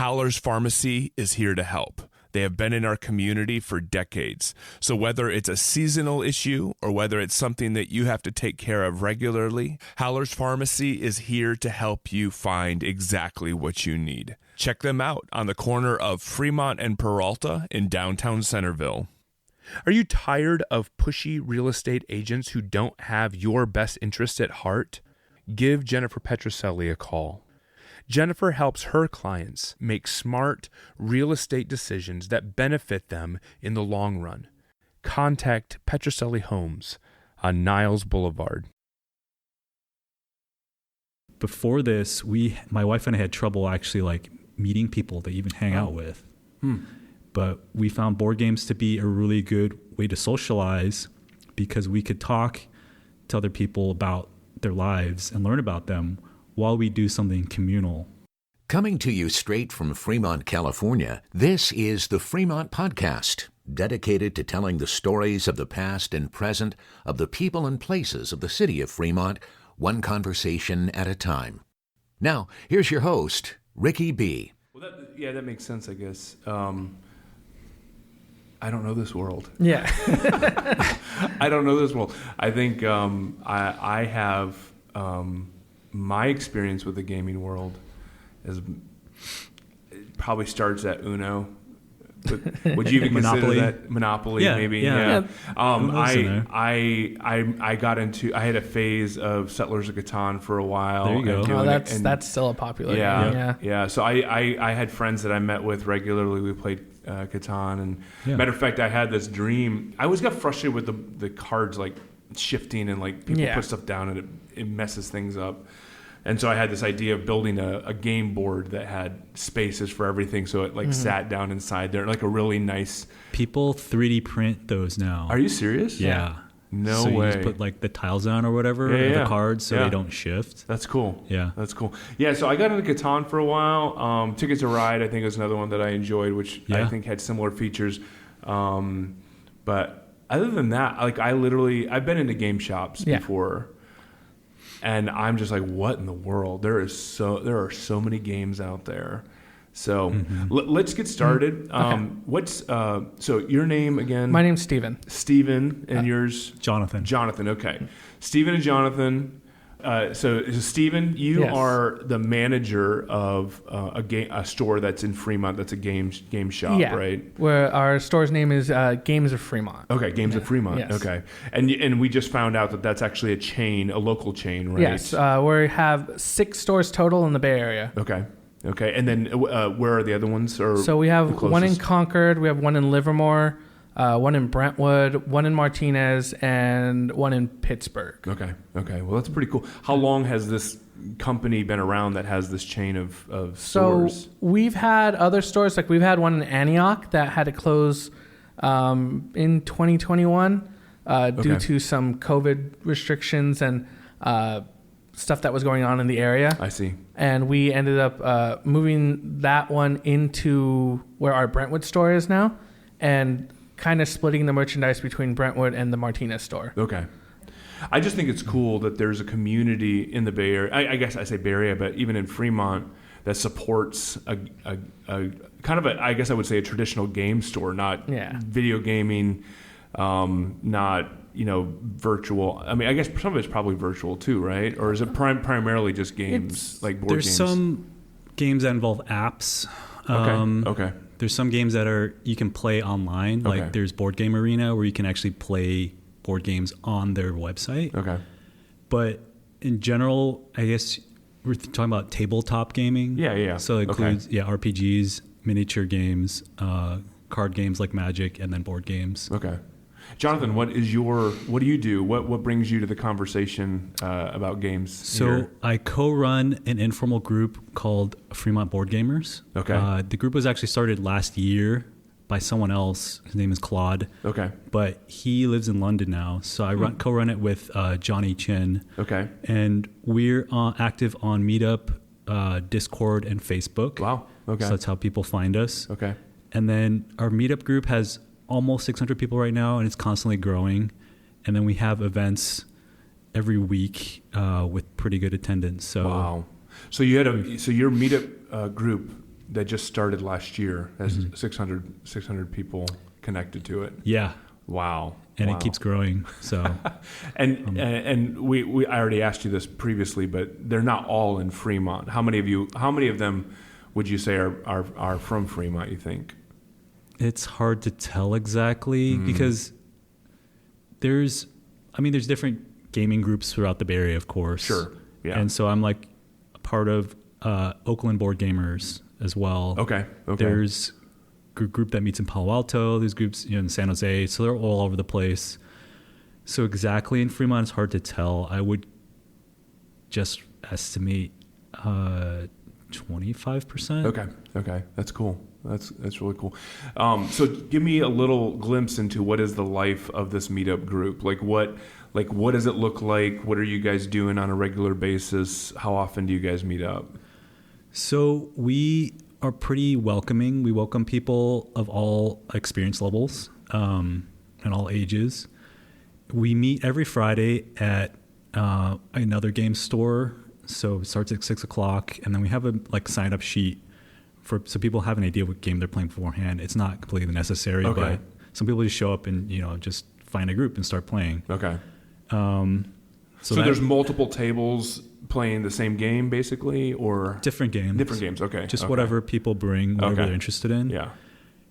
Howler's Pharmacy is here to help. They have been in our community for decades. So whether it's a seasonal issue or whether it's something that you have to take care of regularly, Howler's Pharmacy is here to help you find exactly what you need. Check them out on the corner of Fremont and Peralta in downtown Centerville. Are you tired of pushy real estate agents who don't have your best interest at heart? Give Jennifer Petroselli a call. Jennifer helps her clients make smart real estate decisions that benefit them in the long run. Contact Petroselli Homes on Niles Boulevard. Before this, my wife and I had trouble actually meeting people to even hang out with. But we found board games to be a really good way to socialize because we could talk to other people about their lives and learn about them while we do something communal. Coming to you straight from Fremont, California, this is the Fremont Podcast, dedicated to telling the stories of the past and present of the people and places of the city of Fremont, one conversation at a time. Now, here's your host, Ricky B. Well, that makes sense, I guess. I don't know this world. Yeah. I don't know this world. I think I have my experience with the gaming world is it probably starts at Uno. Would you even Monopoly? consider that Monopoly? Yeah, maybe. yeah. I got into. I had a phase of Settlers of Catan for a while. There you go. Oh, that's still a popular game. Yeah. So I had friends that I met with regularly. We played Catan, and matter of fact, I had this dream. I always got frustrated with the cards shifting and people put stuff down and it messes things up. And so I had this idea of building a game board that had spaces for everything, so it sat down inside there, a really nice. People 3D print those now. Are you serious? Yeah. No way. way. So you just put the tiles on or whatever, the cards, so they don't shift. That's cool. Yeah. That's cool. Yeah, so I got into Catan for a while. Ticket to Ride, I think, was another one that I enjoyed, which I think had similar features. But other than that, I've been into game shops before. And I'm just like, what in the world? There are so many games out there. So let's get started. Okay. So your name again? My name's Steven. Steven, and yours? Jonathan. Jonathan, okay. Steven and Jonathan. So Steven, you are the manager of a store that's in Fremont. That's a game shop, right? Where our store's name is Games of Fremont. Okay, Games of Fremont. Yes. Okay, and we just found out that that's actually a local chain, right? Yes, we have 6 stores total in the Bay Area. Okay, and then where are the other ones? So we have one in Concord, we have one in Livermore, one in Brentwood, one in Martinez, and one in Pittsburgh. Okay. Well, that's pretty cool. How long has this company been around that has this chain of stores? So we've had other stores, we've had one in Antioch that had to close in 2021 due to some COVID restrictions and stuff that was going on in the area. I see. And we ended up moving that one into where our Brentwood store is now, and kind of splitting the merchandise between Brentwood and the Martinez store. Okay. I just think it's cool that there's a community in the Bay Area. I guess I say Bay Area, but even in Fremont, that supports a kind of I guess I would say a traditional game store, not video gaming, not virtual. I mean, I guess some of it's probably virtual too, right? Or is it primarily just games, like board games? There's some games that involve apps. Okay. There's some games that you can play online. Okay. Like there's Board Game Arena where you can actually play board games on their website. Okay. But in general, I guess we're talking about tabletop gaming. Yeah. So it includes RPGs, miniature games, card games like Magic, and then board games. Okay. Jonathan, what do you do? What brings you to the conversation about games? So here? I co-run an informal group called Fremont Board Gamers. Okay. The group was actually started last year by someone else. His name is Claude. Okay. But he lives in London now, so I co-run it with Johnny Chin. Okay. And we're active on Meetup, Discord, and Facebook. Wow. Okay. So that's how people find us. Okay. And then our Meetup group has almost 600 people right now, and it's constantly growing. And then we have events every week with pretty good attendance. So wow. So your Meetup group that just started last year. Has 600 people connected to it. Yeah. Wow. And it keeps growing. So, and I already asked you this previously, but they're not all in Fremont. How many of them would you say are from Fremont, you think? It's hard to tell exactly because there's different gaming groups throughout the Bay Area, of course. Sure. Yeah. And so I'm like a part of Oakland Board Gamers as well. Okay. There's a group that meets in Palo Alto. There's groups in San Jose. So they're all over the place. So exactly in Fremont, it's hard to tell. I would just estimate 25%. Okay. That's cool. That's really cool. So give me a little glimpse into what is the life of this meetup group. Like what does it look like? What are you guys doing on a regular basis? How often do you guys meet up? So we are pretty welcoming. We welcome people of all experience levels and all ages. We meet every Friday at another game store. So it starts at 6:00, and then we have a sign up sheet so people have an idea what game they're playing beforehand. It's not completely necessary, but some people just show up and just find a group and start playing. Okay. So there's multiple tables playing the same game, basically, or different games. Different games. Okay. Just whatever people bring, whatever they're interested in. Yeah.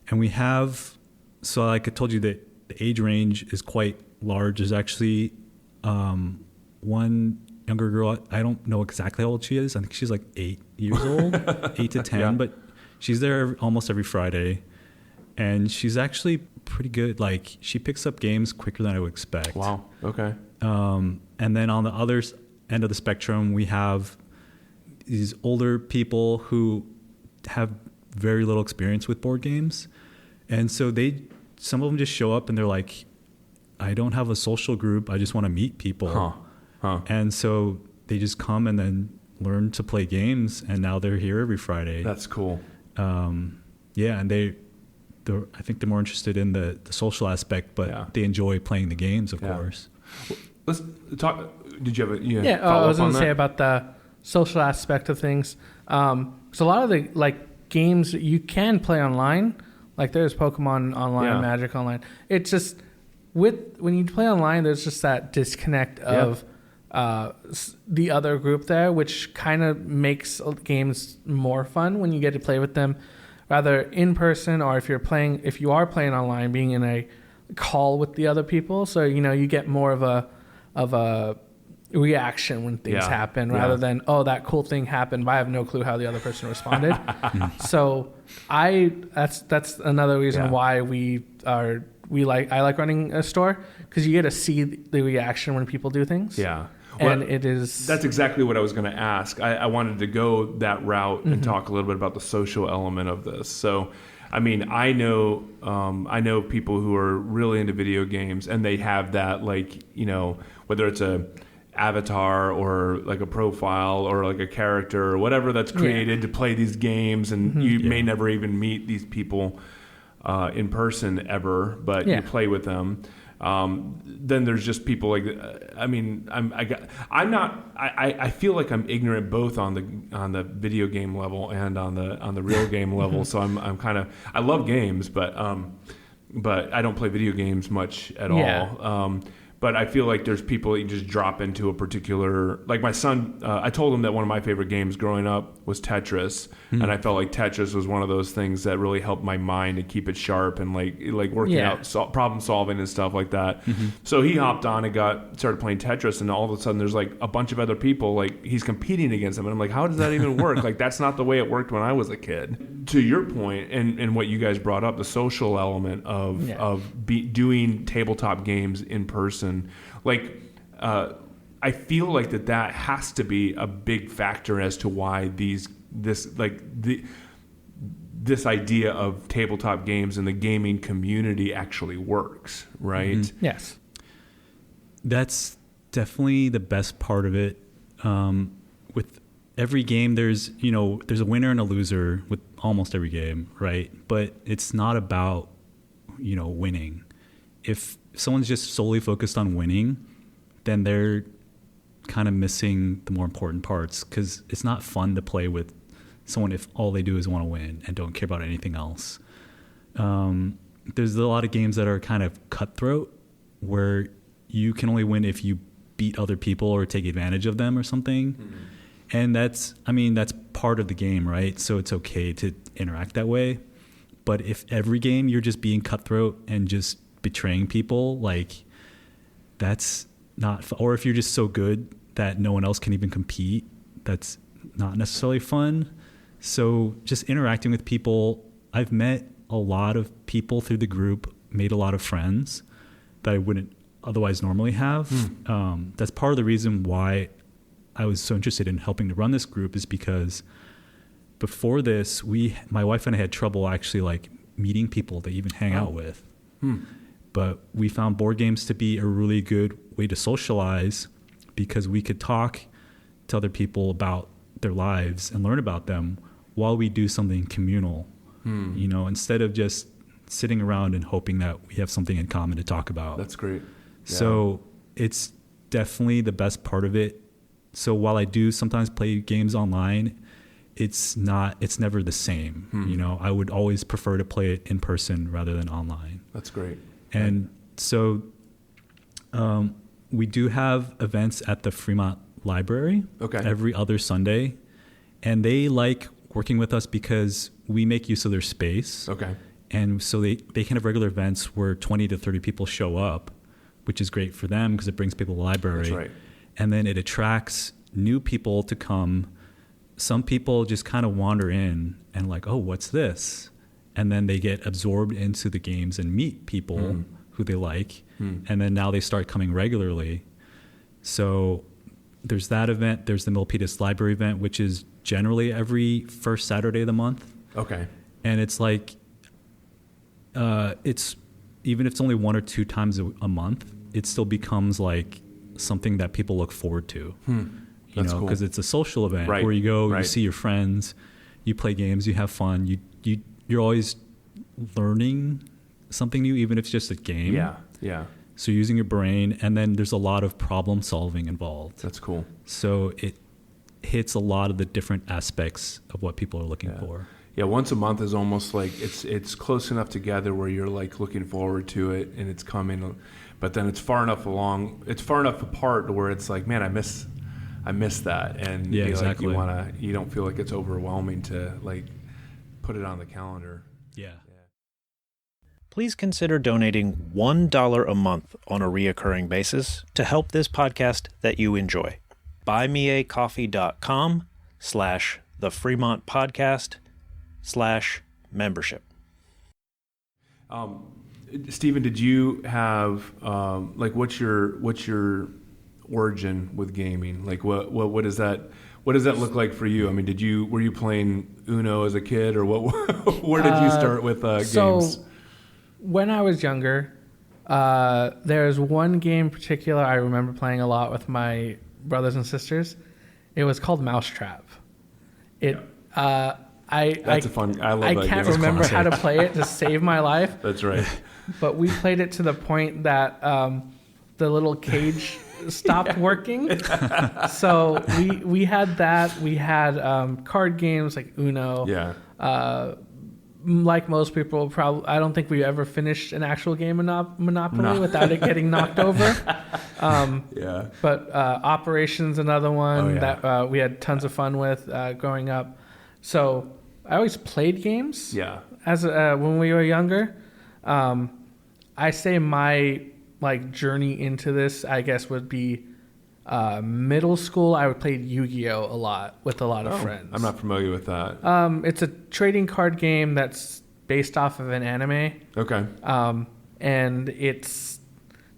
And we have, so like I told you, that the age range is quite large. There's actually one younger girl. I don't know exactly how old she is. I think she's like 8 years old, 8 to 10. But she's there almost every Friday, and she's actually pretty good. Like, she picks up games quicker than I would expect. Wow. Okay. And then on the other end of the spectrum, we have these older people who have very little experience with board games. And so some of them just show up and they're like, I don't have a social group. I just want to meet people. And so they just come and then learn to play games. And now they're here every Friday. That's cool. And I think they're more interested in the social aspect, but they enjoy playing the games, of course. Let's talk. Did you have a I was going to say about the social aspect of things. So a lot of the games you can play online, like there's Pokemon online, Magic online. It's just when you play online, there's just that disconnect of the other group there, which kind of makes games more fun when you get to play with them, rather in person, or if you are playing online, being in a call with the other people. So you get more of a reaction when things happen, rather than that cool thing happened, but I have no clue how the other person responded. So that's another reason why I like running a store, because you get to see the reaction when people do things. Yeah. And that's exactly what I was going to ask. I wanted to go that route and talk a little bit about the social element of this. So, I mean, I know people who are really into video games, and they have that, whether it's a avatar or like a profile or like a character or whatever that's created to play these games, and you may never even meet these people in person ever, but you play with them. Then there's just people I feel like I'm ignorant both on the video game level and on the real game level. So I'm kind of, I love games, but I don't play video games much at all. But I feel like there's people that you just drop into a particular, like my son, I told him that one of my favorite games growing up was Tetris. And I felt like Tetris was one of those things that really helped my mind and keep it sharp and like working out problem solving and stuff like that. So he hopped on and started playing Tetris, and all of a sudden there's like a bunch of other people, like he's competing against them. And I'm like, how does that even work? Like, that's not the way it worked when I was a kid. To your point, and what you guys brought up, the social element of doing tabletop games in person. I feel like that has to be a big factor as to why this idea of tabletop games and the gaming community actually works, right? Yes. That's definitely the best part of it. With every game, there's a winner and a loser with almost every game, right? But it's not about winning. If someone's just solely focused on winning, then they're kind of missing the more important parts, because it's not fun to play with someone if all they do is want to win and don't care about anything else. There's a lot of games that are kind of cutthroat where you can only win if you beat other people or take advantage of them or something. And that's part of the game, right? So it's okay to interact that way. But if every game you're just being cutthroat and just betraying people, like that's not fun. Or if you're just so good that no one else can even compete, that's not necessarily fun. So just interacting with people, I've met a lot of people through the group, made a lot of friends that I wouldn't otherwise normally have. That's part of the reason why I was so interested in helping to run this group, is because before this, my wife and I had trouble actually like meeting people to even hang out with. But we found board games to be a really good way to socialize, because we could talk to other people about their lives and learn about them while we do something communal, you know, instead of just sitting around and hoping that we have something in common to talk about. That's great. Yeah. So it's definitely the best part of it. So while I do sometimes play games online, it's never the same. You know, I would always prefer to play it in person rather than online. That's great. And so we do have events at the Fremont Library every other Sunday, and they like working with us because we make use of their space. And so they can have regular events where 20 to 30 people show up, which is great for them because it brings people to the library. That's right. And then it attracts new people to come. Some people just kind of wander in and like, oh, what's this? And then they get absorbed into the games and meet people who they like. And then now they start coming regularly. So there's that event. There's the Milpitas Library event, which is generally every first Saturday of the month. And it's like, it's even if it's only 1 or 2 times a month, it still becomes like something that people look forward to. You know, because it's a social event where you go, you see your friends, you play games, you have fun. You're always learning something new, even if it's just a game. So you're using your brain, and then there's a lot of problem solving involved. That's cool. So it hits a lot of the different aspects of what people are looking for. Yeah, once a month is almost like it's close enough together where you're like looking forward to it and it's coming, but then it's far enough apart to where it's like, man, I miss that, and exactly. Like you don't feel like it's overwhelming to like put it on the calendar. Please consider donating $1 a month on a reoccurring basis to help this podcast that you enjoy. buymeacoffee.com/the Fremont Podcast /membership. Stephen, did you have like what's your origin with gaming? Like what does that look like for you? I mean, were you playing Uno as a kid, or what? Where did you start with games? So when I was younger, there's one game in particular I remember playing a lot with my brothers and sisters. It was called Mousetrap. That's a fun. I love that game. I can't remember how to play it to save my life. That's right. But we played it to the point that the little cage stopped working. So we had that. We had card games like Uno. Like most people, I don't think we ever finished an actual game of Monopoly without it getting knocked over. But Operation's another one that we had tons of fun with growing up. So I always played games. As when we were younger. I say my like journey into this, I guess, would be middle school. I would play Yu-Gi-Oh a lot with a lot of friends. I'm not familiar with that. It's a trading card game that's based off of an anime. And it's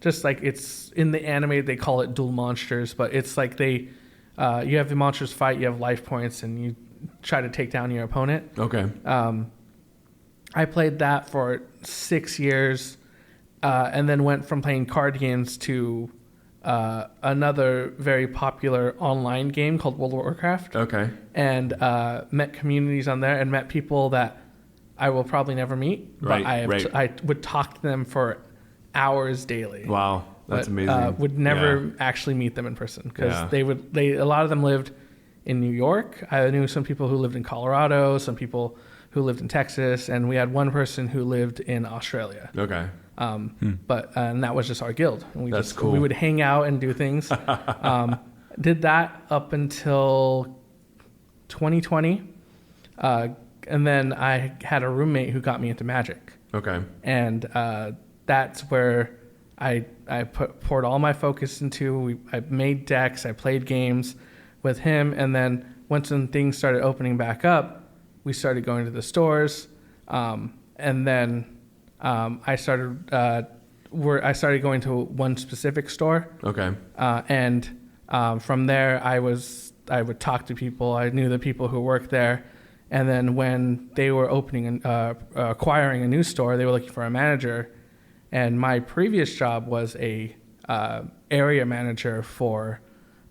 just like, it's in the anime they call it Duel Monsters, but it's like you have the monsters fight, you have life points, and you try to take down your opponent. I played that for 6 years, and then went from playing card games to another very popular online game called World of Warcraft. And met communities on there and met people that I will probably never meet, but I would talk to them for hours daily. Wow, that's amazing. Would never actually meet them in person because a lot of them lived in New York. I knew some people who lived in Colorado, some people who lived in Texas, and we had one person who lived in Australia. Okay. But and that was just our guild. And That's cool. We would hang out and do things. Did that up until 2020. And then I had a roommate who got me into Magic. Okay. And that's where I poured all my focus into. I made decks, I played games with him, and then once things started opening back up, we started going to the stores, and then I started going to one specific store. Okay. And from there, I would talk to people. I knew the people who worked there. And then when they were acquiring a new store, they were looking for a manager. And my previous job was a area manager for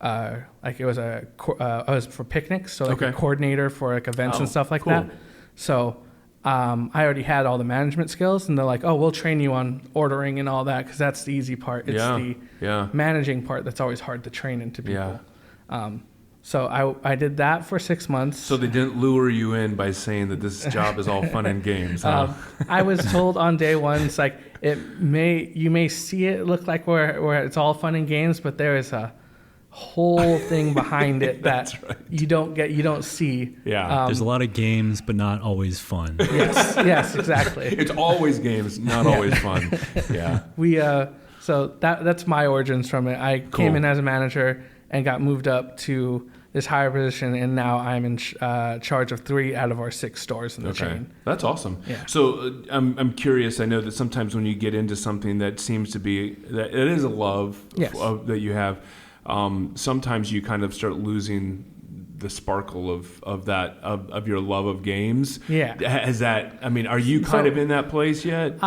it was for picnics, so a coordinator for events and stuff like that. So I already had all the management skills, and they're like, "Oh, we'll train you on ordering and all that because that's the easy part. It's the managing part that's always hard to train into people." Yeah. So I did that for 6 months. So they didn't lure you in by saying that this job is all fun and games, huh? I was told on day one, it's like you may see it look like where it's all fun and games, but there is a whole thing behind it that you don't see. Yeah. There's a lot of games, but not always fun. Yes, exactly. It's always games, not always fun. Yeah. So that's my origins from it. I came in as a manager and got moved up to this higher position, and now I'm in charge of 3 out of our 6 stores in the chain. That's awesome. Yeah. So I'm curious. I know that sometimes when you get into something that seems to be that it is a love that you have, sometimes you kind of start losing the sparkle of your love of games. Yeah. Are you kind of in that place yet?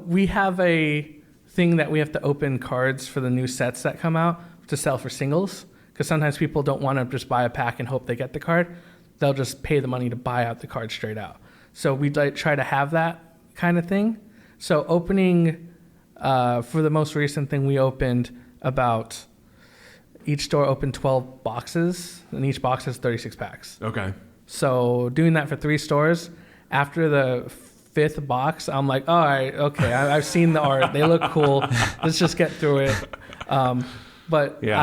We have a thing that we have to open cards for the new sets that come out to sell for singles, because sometimes people don't want to just buy a pack and hope they get the card. They'll just pay the money to buy out the card straight out. So we try to have that kind of thing. So opening for the most recent thing, we opened each store opened 12 boxes, and each box has 36 packs. Okay. So doing that for 3 stores, after the 5th box, I'm like, all right, okay, I've seen the art. They look cool. Let's just get through it. But yeah.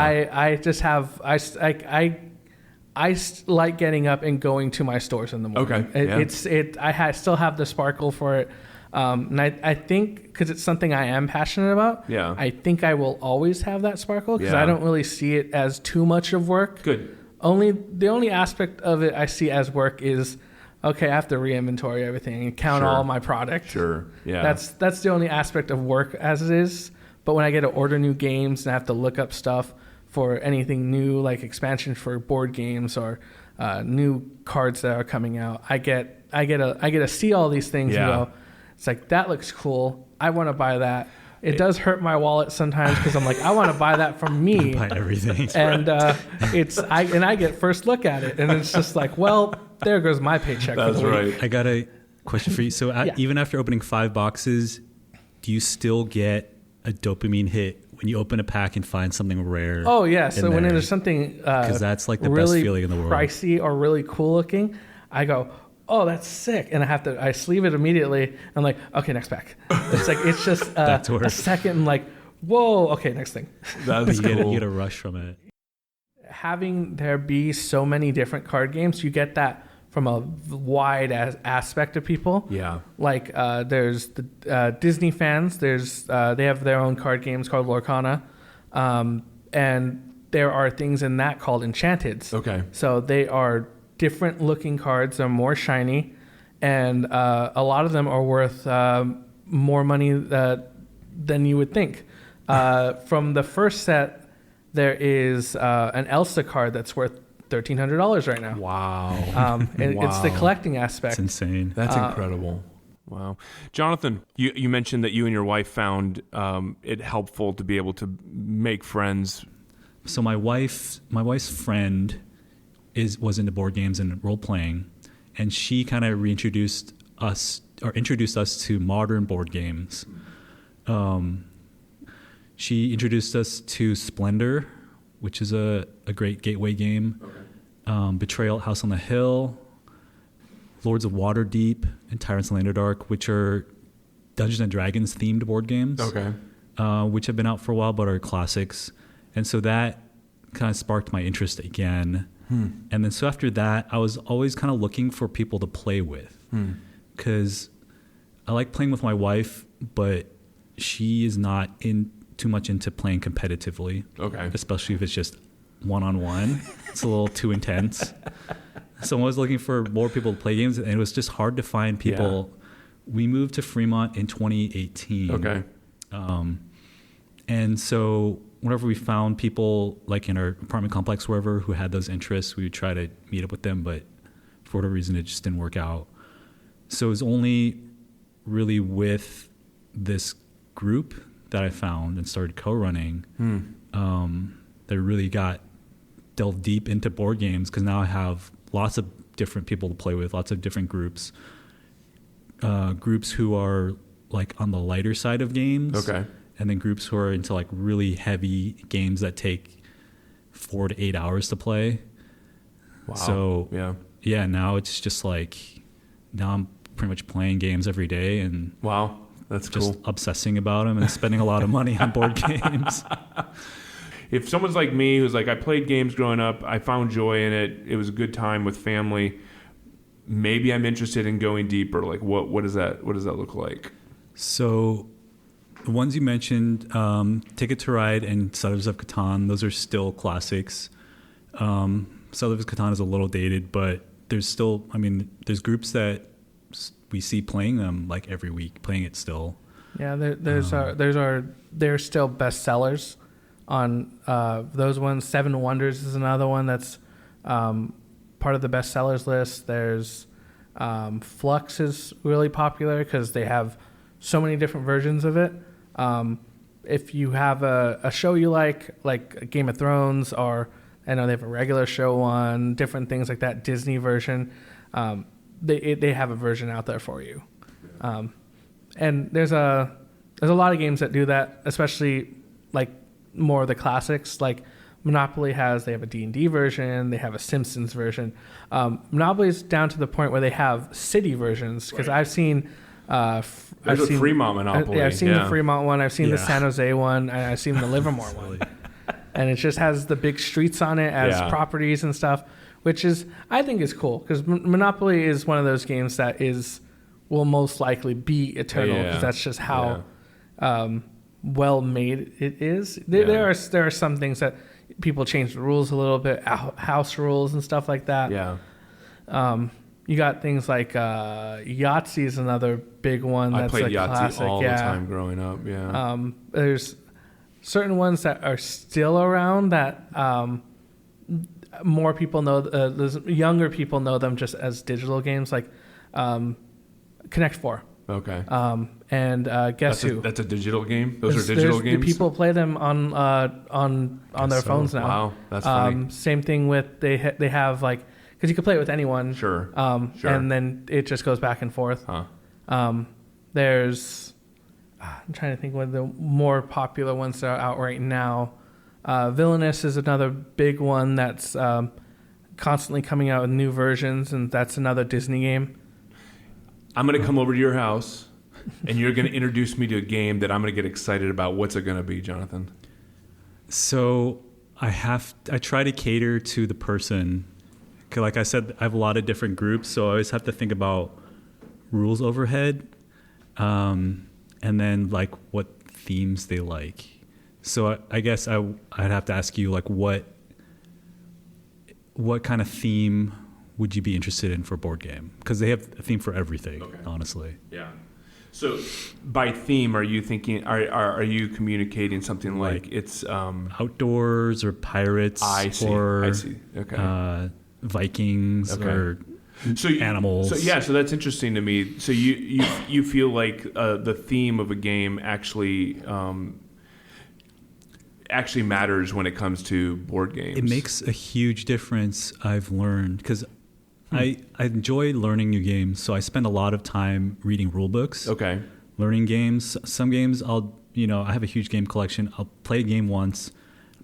I like getting up and going to my stores in the morning. Okay. I still have the sparkle for it. And I think because it's something I am passionate about, I think I will always have that sparkle because I don't really see it as too much of work. Good. The only aspect of it I see as work is, okay, I have to re-inventory everything and count all my product. Sure. Yeah. That's the only aspect of work as it is. But when I get to order new games and I have to look up stuff for anything new, like expansion for board games or new cards that are coming out, I get to see all these things and go, it's like, that looks cool. I want to buy that. It does hurt my wallet sometimes because I'm like, I want to buy that from me. Buy everything. And I get first look at it, and it's just like, well, there goes my paycheck. That's right. I got a question for you. So even after opening 5 boxes, do you still get a dopamine hit when you open a pack and find something rare? Oh yeah. So when there's something because that's like the really best feeling in the world, pricey or really cool looking, I go, oh, that's sick, and I sleeve it immediately. I'm like, okay, next pack. It's just a second, and like, whoa, okay, next thing. That's cool. You get a rush from it. Having there be so many different card games, you get that from a wide aspect of people. Yeah. Like there's the Disney fans. There's they have their own card games called Lorcana, and there are things in that called Enchanteds. Okay. So they are different looking cards. They're more shiny, and a lot of them are worth more money than you would think. From the first set, there is an Elsa card that's worth $1,300 right now. Wow. It's the collecting aspect. It's insane. That's incredible. Wow. Jonathan, you mentioned that you and your wife found it helpful to be able to make friends. So my wife's friend was into board games and role playing, and she kind of introduced us to modern board games. She introduced us to Splendor, which is a great gateway game. Okay. Betrayal at House on the Hill, Lords of Waterdeep, and Tyrants in the Underdark, which are Dungeons and Dragons themed board games. Okay. Which have been out for a while but are classics. And so that kind of sparked my interest again. And then so after that, I was always kind of looking for people to play with, because I like playing with my wife, but she is not too much into playing competitively. Okay. Especially if it's just one-on-one. It's a little too intense. So I'm always looking for more people to play games, and it was just hard to find people. Yeah. We moved to Fremont in 2018. Okay. And so whenever we found people like in our apartment complex, wherever, who had those interests, we would try to meet up with them, but for whatever reason, it just didn't work out. So it was only really with this group that I found and started co-running that really got delved deep into board games, because now I have lots of different people to play with, lots of different groups who are like on the lighter side of games. Okay. And then groups who are into like really heavy games that take 4 to 8 hours to play. Wow. So yeah, now it's just like, now I'm pretty much playing games every day, and wow, that's just cool. Obsessing about them and spending a lot of money on board games. If someone's like me, who's like, I played games growing up, I found joy in it, it was a good time with family, maybe I'm interested in going deeper. Like what does that look like? So the ones you mentioned, Ticket to Ride and Settlers of Catan, those are still classics. Settlers of Catan is a little dated, but there's still, there's groups that we see playing them like every week, playing it still. Yeah, they're still bestsellers on those ones. Seven Wonders is another one that's part of the bestsellers list. There's Flux is really popular because they have so many different versions of it. If you have a show you like Game of Thrones, or I know they have a regular show one, different things like that, Disney version, they have a version out there for you. And there's a lot of games that do that, especially like more of the classics. Like Monopoly they have a D&D version, they have a Simpsons version. Monopoly is down to the point where they have city versions, because I've seen There's a Fremont Monopoly. I've seen the Fremont one. I've seen the San Jose one. And I've seen the Livermore one. And it just has the big streets on it as properties and stuff, which I think is cool, because Monopoly is one of those games that will most likely be eternal, because that's just how well made it is. There are some things that people change the rules a little bit, house rules and stuff like that. Yeah. You got things like Yahtzee is another big one. That's I played Yahtzee classic. all the time growing up. Yeah. There's certain ones that are still around that more people know. Younger people know them just as digital games, like Connect 4. Okay. And Guess Who? That's a digital game. Those are digital games. People play them on their phones now. Wow, that's funny. Same thing with they have like. Because you can play it with anyone. Sure. And then it just goes back and forth. Huh. There's, I'm trying to think what the more popular ones that are out right now. Villainous is another big one that's constantly coming out with new versions, and that's another Disney game. I'm going to come over to your house, and you're going to introduce me to a game that I'm going to get excited about. What's it going to be, Jonathan? So I try to cater to the person. Like I said, I have a lot of different groups, so I always have to think about rules overhead, and then like what themes they like. So I guess I'd have to ask you, like, what kind of theme would you be interested in for a board game? Because they have a theme for everything, honestly. Yeah. So by theme, are you thinking? Are you communicating something like it's outdoors or pirates? I see. Okay. Vikings or animals. So that's interesting to me. So you feel like the theme of a game actually matters when it comes to board games. It makes a huge difference, I've learned, because I enjoy learning new games, so I spend a lot of time reading rule books. Okay. Learning games. Some games I have a huge game collection. I'll play a game once,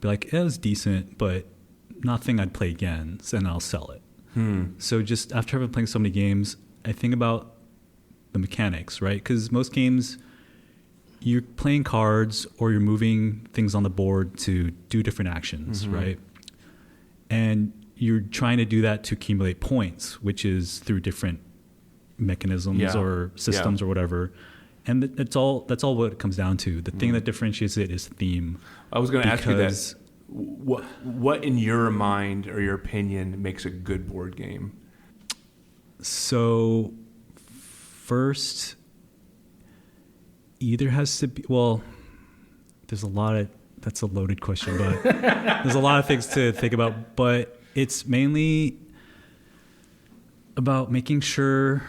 be like, it was decent, but nothing I'd play again, and I'll sell it. So just after having played so many games, I think about the mechanics, right? Because most games, you're playing cards or you're moving things on the board to do different actions, right? And you're trying to do that to accumulate points, which is through different mechanisms or systems or whatever. And that's all what it comes down to. The thing that differentiates it is theme. I was going to ask you that. What in your mind or your opinion makes a good board game? So first, either has to be, well, there's a lot of, that's a loaded question, but there's a lot of things to think about, but it's mainly about making sure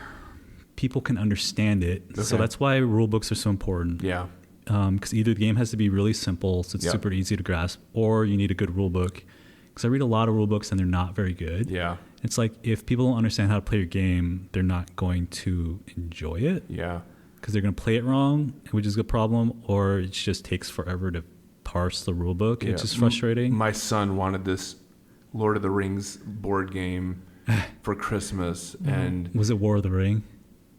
people can understand it. Okay. So that's why rule books are so important. Yeah. Because either the game has to be really simple, so it's super easy to grasp, or you need a good rule book. Because I read a lot of rule books and they're not very good. Yeah. It's like if people don't understand how to play your game, they're not going to enjoy it. Yeah. Because they're going to play it wrong, which is a problem, or it just takes forever to parse the rule book. Yeah. It's just frustrating. My son wanted this Lord of the Rings board game for Christmas, and was it War of the Ring?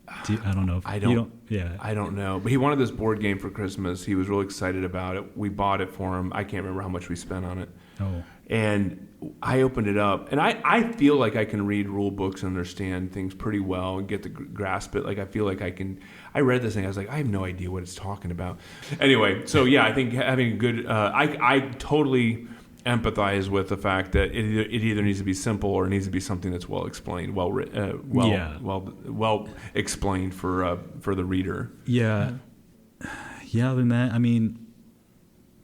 I don't know. I don't know. But he wanted this board game for Christmas. He was really excited about it. We bought it for him. I can't remember how much we spent on it. Oh. And I opened it up, and I feel like I can read rule books and understand things pretty well and get to grasp it. Like I feel like I can. I read this thing. I was like, I have no idea what it's talking about. Anyway, so yeah, I think having a good. I totally empathize with the fact that it either needs to be simple or it needs to be something that's well explained, well explained for the reader. Yeah. Yeah. Other than that, I mean,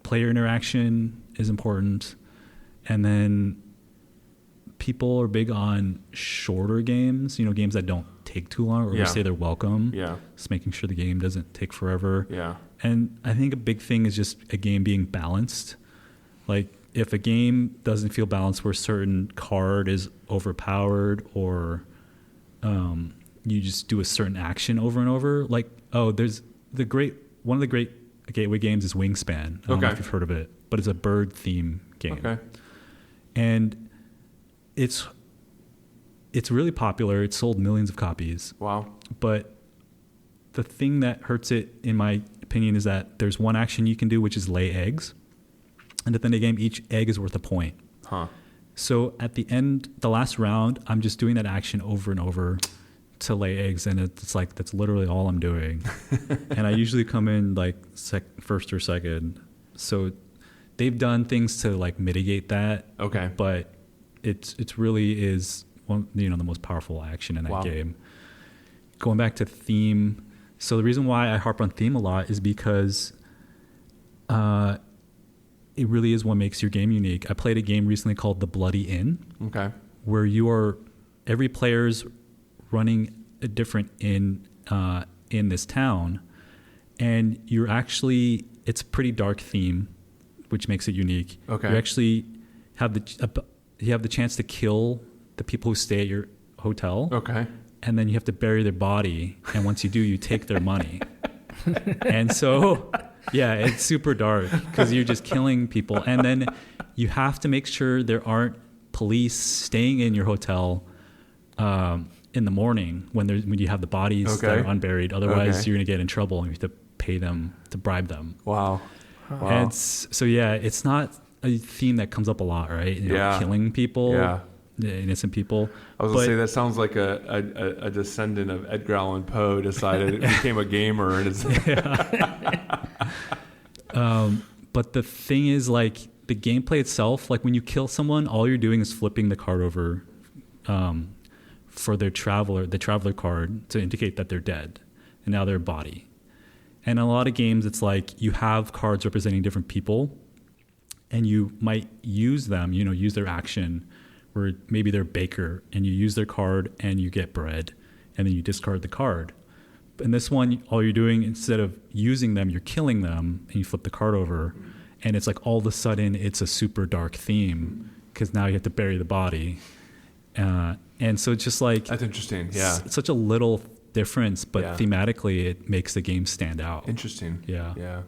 player interaction is important, and then people are big on shorter games. You know, games that don't take too long, or say they're welcome. Yeah. Just making sure the game doesn't take forever. Yeah. And I think a big thing is just a game being balanced, like. If a game doesn't feel balanced where a certain card is overpowered or you just do a certain action over and over, like, there's one of the great gateway games is Wingspan. I don't know if you've heard of it, but it's a bird theme game. Okay. And it's really popular. It's sold millions of copies. Wow. But the thing that hurts it, in my opinion, is that there's one action you can do, which is lay eggs. And at the end of the game, each egg is worth a point. Huh. So at the end, the last round, I'm just doing that action over and over to lay eggs. And it's like, that's literally all I'm doing. And I usually come in like first or second. So they've done things to like mitigate that. Okay. But it's really is one, the most powerful action in that game. Going back to theme. So the reason why I harp on theme a lot is because, it really is what makes your game unique. I played a game recently called The Bloody Inn. Okay. Where every player's running a different inn in this town, and it's a pretty dark theme, which makes it unique. Okay. You actually have the chance to kill the people who stay at your hotel. Okay. And then you have to bury their body, and once you do, you take their money. And so. Yeah, it's super dark because you're just killing people. And then you have to make sure there aren't police staying in your hotel in the morning when you have the bodies that are unburied. Otherwise, you're going to get in trouble and you have to pay them to bribe them. Wow. And it's not a theme that comes up a lot, right? Killing people, innocent people. I was going to say, that sounds like a descendant of Edgar Allan Poe decided it became a gamer. And it's but the thing is, like, the gameplay itself, like when you kill someone, all you're doing is flipping the card over for the traveler card to indicate that they're dead and now they're a body. And in a lot of games, it's like you have cards representing different people and you might use them, use their action, where maybe they're a baker and you use their card and you get bread and then you discard the card. In this one, all you're doing, instead of using them, you're killing them and you flip the card over. And it's like all of a sudden it's a super dark theme because now you have to bury the body. And so it's just like... That's interesting, yeah. It's such a little difference, but thematically it makes the game stand out. Interesting. Yeah.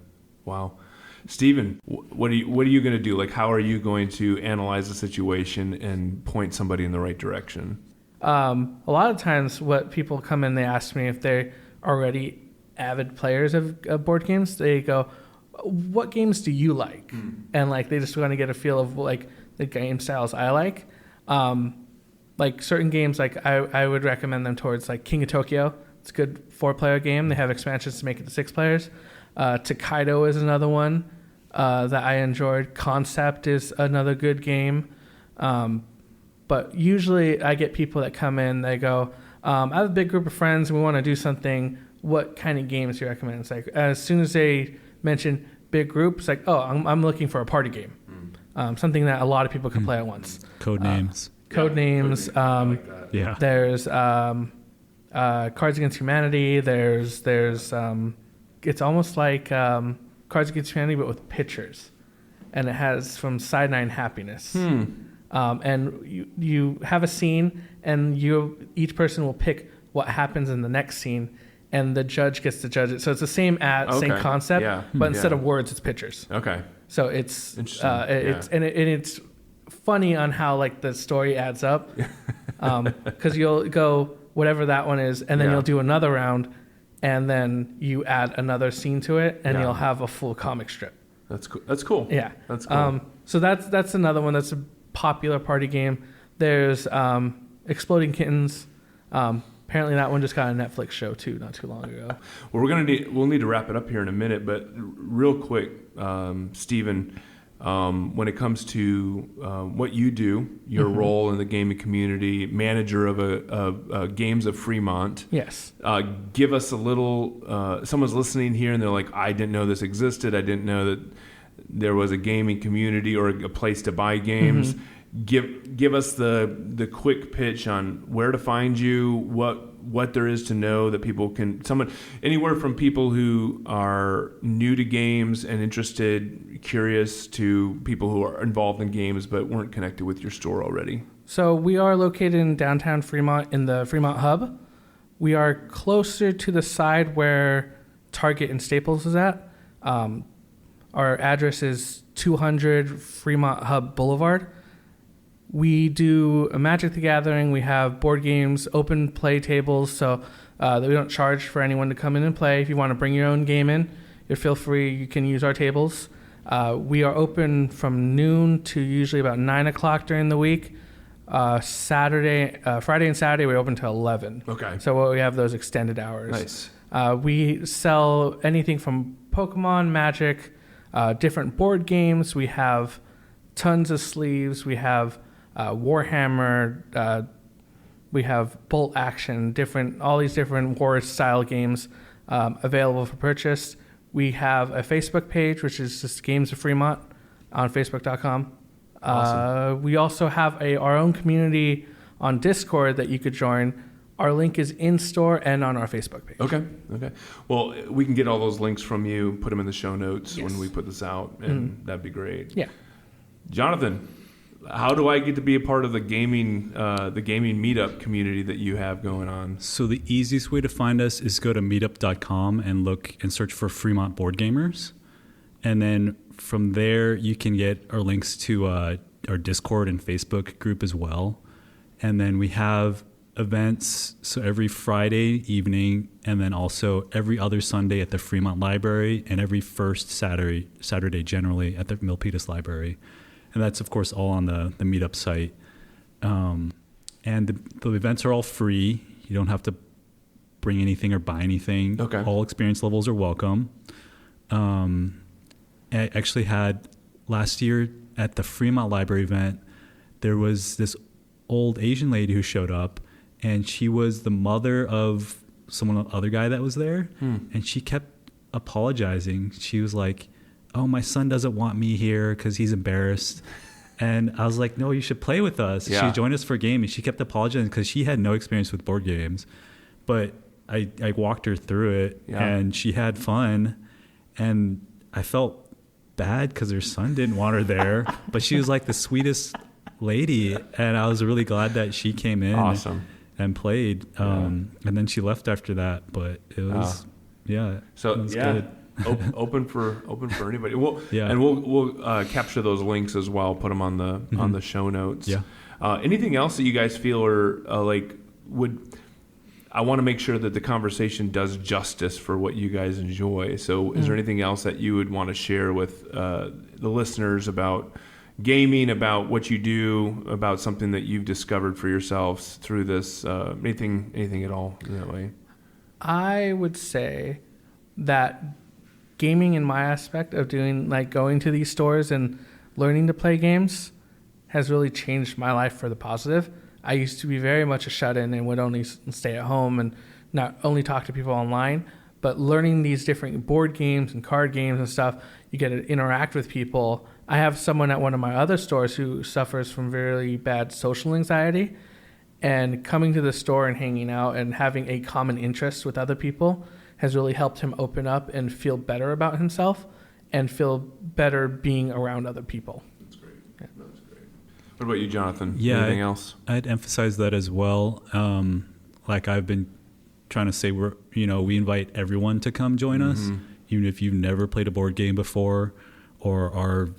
Wow. Stephen, what are you going to do? Like, how are you going to analyze the situation and point somebody in the right direction? A lot of times what people come in, they ask me if they're already avid players of board games. They go, what games do you like? And like, they just want to get a feel of like the game styles I like. Like certain games, like I would recommend them towards like King of Tokyo. It's a good 4-player game. They have expansions to make it to 6 players. Tokaido is another one that I enjoyed. Concept is another good game. But usually I get people that come in, they go, I have a big group of friends and we want to do something. What kind of games do you recommend? It's like, as soon as they mention big group, it's like, oh, I'm looking for a party game. Something that a lot of people can play at once. Code names. Yeah. There's Cards Against Humanity. There's it's almost like Cards Against Humanity, but with pictures. And it has from Side 9 Happiness. And you have a scene, and each person will pick what happens in the next scene, and the judge gets to judge it. So it's the same same concept, but instead of words, it's pictures. Okay. So it's it's funny on how like the story adds up, because you'll go whatever that one is, and then you'll do another round, and then you add another scene to it, and you'll have a full comic strip. That's cool. That's cool. Yeah. That's cool. So that's another one that's a popular party game. There's Exploding Kittens. Apparently that one just got a Netflix show too, not too long ago. Well, we'll need to wrap it up here in a minute, but real quick, Stephen, when it comes to what you do, your role in the gaming community, manager of Games of Fremont. Yes. Give us a little. Someone's listening here and they're like, I didn't know this existed. I didn't know that there was a gaming community or a place to buy games. Give us the quick pitch on where to find you, what there is to know that people can, anywhere from people who are new to games and interested, curious, to people who are involved in games but weren't connected with your store already. So we are located in downtown Fremont in the Fremont Hub. We are closer to the side where Target and Staples is at. Our address is 200 Fremont Hub Boulevard. We do a Magic the Gathering. We have board games, open play tables, so that we don't charge for anyone to come in and play. If you want to bring your own game in, you feel free. You can use our tables. We are open from noon to usually about 9 o'clock during the week. Friday and Saturday, we open till 11. Okay. So we have those extended hours. Nice. We sell anything from Pokemon, Magic, different board games. We have tons of sleeves. We have Warhammer. We have Bolt Action. All these different war style games available for purchase. We have a Facebook page, which is just Games of Fremont on Facebook.com. Awesome. We also have our own community on Discord that you could join. Our link is in store and on our Facebook page. Okay. Well, we can get all those links from you, put them in the show notes when we put this out, and that'd be great. Yeah. Jonathan, how do I get to be a part of the gaming meetup community that you have going on? So the easiest way to find us is go to meetup.com and look and search for Fremont Board Gamers. And then from there, you can get our links to our Discord and Facebook group as well. And then we have events, so every Friday evening, and then also every other Sunday at the Fremont Library, and every first Saturday generally at the Milpitas Library. And that's, of course, all on the Meetup site. And the events are all free. You don't have to bring anything or buy anything. Okay. All experience levels are welcome. I actually had last year at the Fremont Library event, there was this old Asian lady who showed up, and she was the mother of other guy that was there. And she kept apologizing. She was like, oh, my son doesn't want me here because he's embarrassed. And I was like, no, you should play with us. Yeah. She joined us for a game, and she kept apologizing because she had no experience with board games. But I walked her through it, and she had fun. And I felt bad because her son didn't want her there. But she was like the sweetest lady, and I was really glad that she came in and played. And then she left after that. But it was, So it was good. open for anybody. And we'll capture those links as well. Put them on the show notes. Yeah. Anything else that you guys feel are I want to make sure that the conversation does justice for what you guys enjoy. So is there anything else that you would want to share with the listeners about gaming, about what you do, about something that you've discovered for yourselves through this, anything at all in that way? I would say that gaming in my aspect of doing, like, going to these stores and learning to play games has really changed my life for the positive. I used to be very much a shut-in and would only stay at home and not only talk to people online, but learning these different board games and card games and stuff, you get to interact with people. I have someone at one of my other stores who suffers from very bad social anxiety, and coming to the store and hanging out and having a common interest with other people has really helped him open up and feel better about himself and feel better being around other people. That's great. Yeah. That's great. What about you, Jonathan? Yeah, anything else? I'd emphasize that as well. Like I've been trying to say, we invite everyone to come join us, even if you've never played a board game before or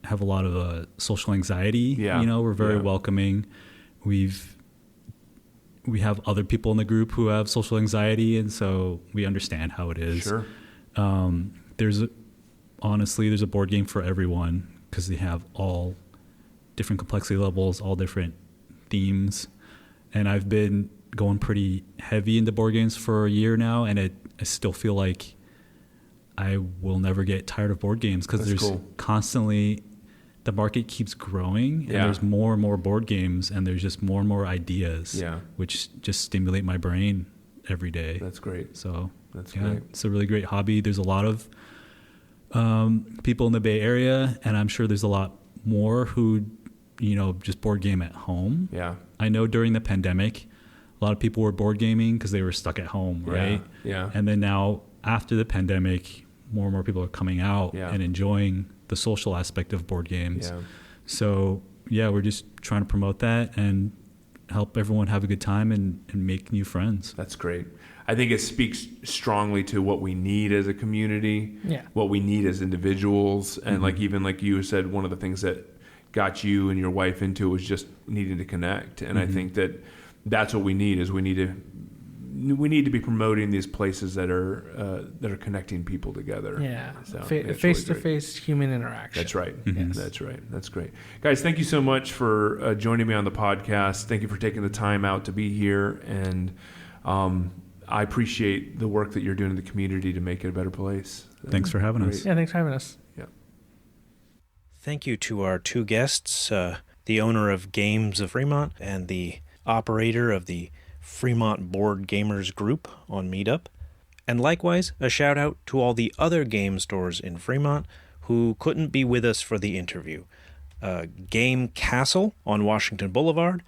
have a lot of social anxiety. Yeah. We're very welcoming. We have other people in the group who have social anxiety, and so we understand how it is. Sure. There's a board game for everyone because they have all different complexity levels, all different themes. And I've been going pretty heavy into board games for a year now, and I still feel like I will never get tired of board games because there's constantly, the market keeps growing, and there's more and more board games, and there's just more and more ideas, which just stimulate my brain every day. That's great. So that's great. It's a really great hobby. There's a lot of people in the Bay Area, and I'm sure there's a lot more who, just board game at home. Yeah. I know during the pandemic, a lot of people were board gaming because they were stuck at home, right? Yeah. And then now, after the pandemic, more and more people are coming out and enjoying the social aspect of board games. Yeah. So, we're just trying to promote that and help everyone have a good time and make new friends. That's great. I think it speaks strongly to what we need as a community, what we need as individuals. And even like you said, one of the things that got you and your wife into it was just needing to connect. And I think that's what we need is we need to be promoting these places that are connecting people together. Yeah. So, face-to-face human interaction. That's right. That's right. That's great. Guys, thank you so much for joining me on the podcast. Thank you for taking the time out to be here. And I appreciate the work that you're doing in the community to make it a better place. Thanks for having us. Yeah, thanks for having us. Yeah. Thank you to our two guests, the owner of Games of Fremont and the operator of the Fremont Board Gamers Group on Meetup. And likewise, a shout out to all the other game stores in Fremont who couldn't be with us for the interview. Game Castle on Washington Boulevard,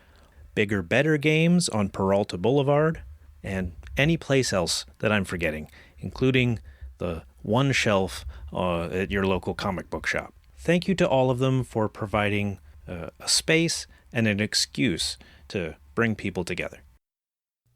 Bigger Better Games on Peralta Boulevard, and any place else that I'm forgetting, including the one shelf at your local comic book shop. Thank you to all of them for providing a space and an excuse to bring people together.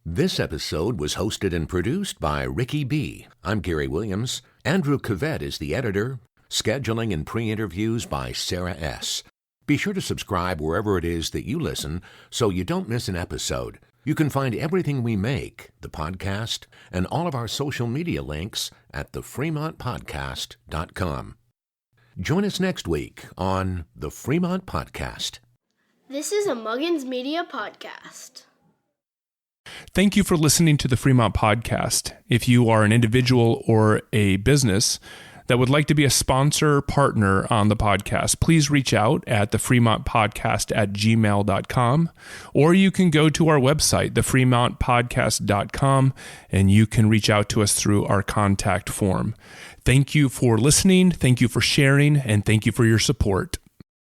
This episode was hosted and produced by Ricky B. I'm Gary Williams. Andrew Cavett is the editor. Scheduling and pre-interviews by Sarah S. Be sure to subscribe wherever it is that you listen so you don't miss an episode. You can find everything we make, the podcast, and all of our social media links at thefremontpodcast.com. Join us next week on The Fremont Podcast. This is a Muggins Media podcast. Thank you for listening to the Fremont Podcast. If you are an individual or a business that would like to be a sponsor partner on the podcast, please reach out at thefremontpodcast@gmail.com, or you can go to our website, thefremontpodcast.com, and you can reach out to us through our contact form. Thank you for listening, thank you for sharing, and thank you for your support.